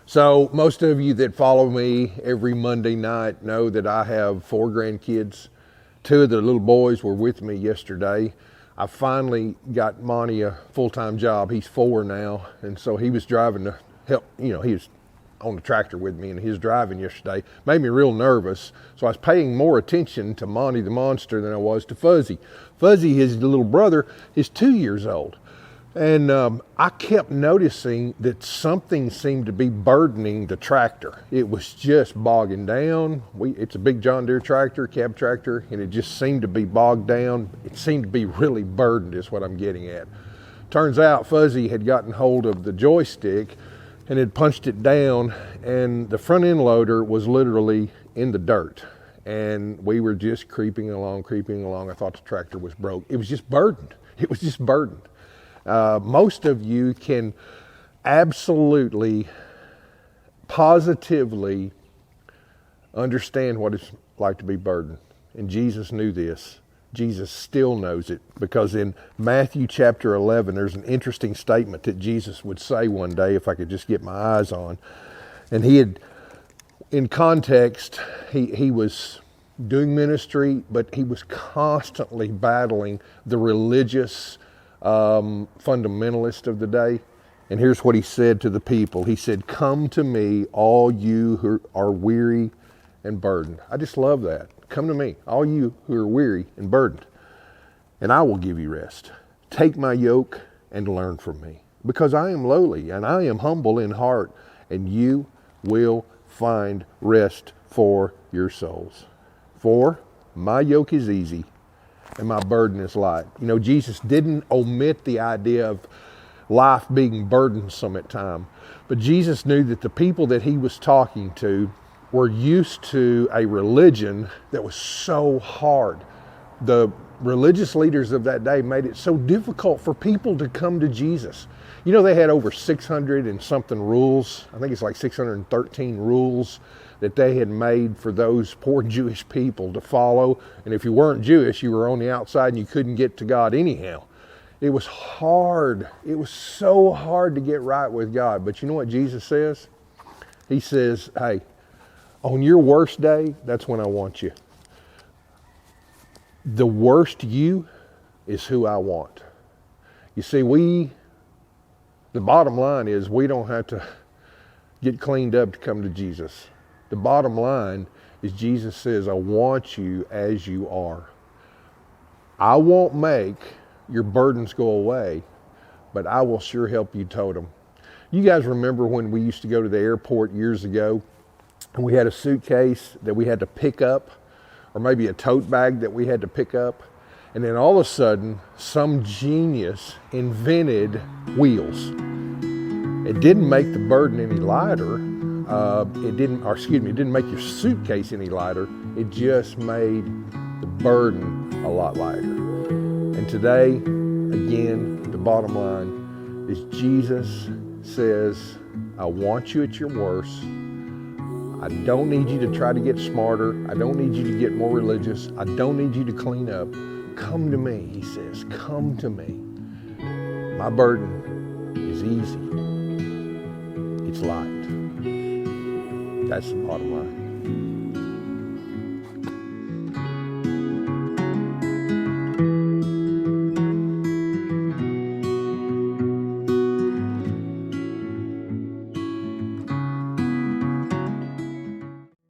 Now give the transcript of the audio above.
So most of you that follow me every Monday night know that I have 4 grandkids. 2 of the little boys were with me yesterday. I finally got Monty a full-time job. He's 4 now, and so he was driving to help. He was on the tractor with me, and his driving yesterday made me real nervous. So I was paying more attention to Monty the monster than I was to Fuzzy. Fuzzy, his little brother, is 2 years old. And I kept noticing that something seemed to be burdening the tractor. It was just bogging down. It's a big John Deere tractor, cab tractor, and it just seemed to be bogged down. It seemed to be really burdened is what I'm getting at. Turns out Fuzzy had gotten hold of the joystick and had punched it down, and the front end loader was literally in the dirt. And we were just creeping along. I thought the tractor was broke. It was just burdened. It was just burdened. Most of you can absolutely, positively understand what it's like to be burdened. And Jesus knew this. Jesus still knows it, because in Matthew chapter 11, there's an interesting statement that Jesus would say one day, if I could just get my eyes on. And he had, in context, he was doing ministry, but he was constantly battling the religious fundamentalist of the day. And here's what he said to the people. He said, "Come to me, all you who are weary and burdened." I just love that. Come to me, all you who are weary and burdened, and I will give you rest. Take my yoke and learn from me, because I am lowly and I am humble in heart, and you will find rest for your souls. For my yoke is easy and my burden is light. Jesus didn't omit the idea of life being burdensome at times, but Jesus knew that the people that he was talking to were used to a religion that was so hard. The religious leaders of that day made it so difficult for people to come to Jesus. They had over 600 and something rules. I think it's like 613 rules that they had made for those poor Jewish people to follow. And if you weren't Jewish, you were on the outside and you couldn't get to God anyhow. It was hard. It was so hard to get right with God. But you know what Jesus says? He says, hey, on your worst day, that's when I want you. The worst you is who I want. You see, the bottom line is we don't have to get cleaned up to come to Jesus. The bottom line is Jesus says, I want you as you are. I won't make your burdens go away, but I will sure help you tote them. You guys remember when we used to go to the airport years ago, and we had a suitcase that we had to pick up, or maybe a tote bag that we had to pick up, and then all of a sudden, some genius invented wheels. It didn't make the burden any lighter. It didn't make your suitcase any lighter. It just made the burden a lot lighter. And today, again, the bottom line is Jesus says, I want you at your worst. I don't need you to try to get smarter. I don't need you to get more religious. I don't need you to clean up. Come to me, he says, come to me. My burden is easy. It's light. That's the bottom line.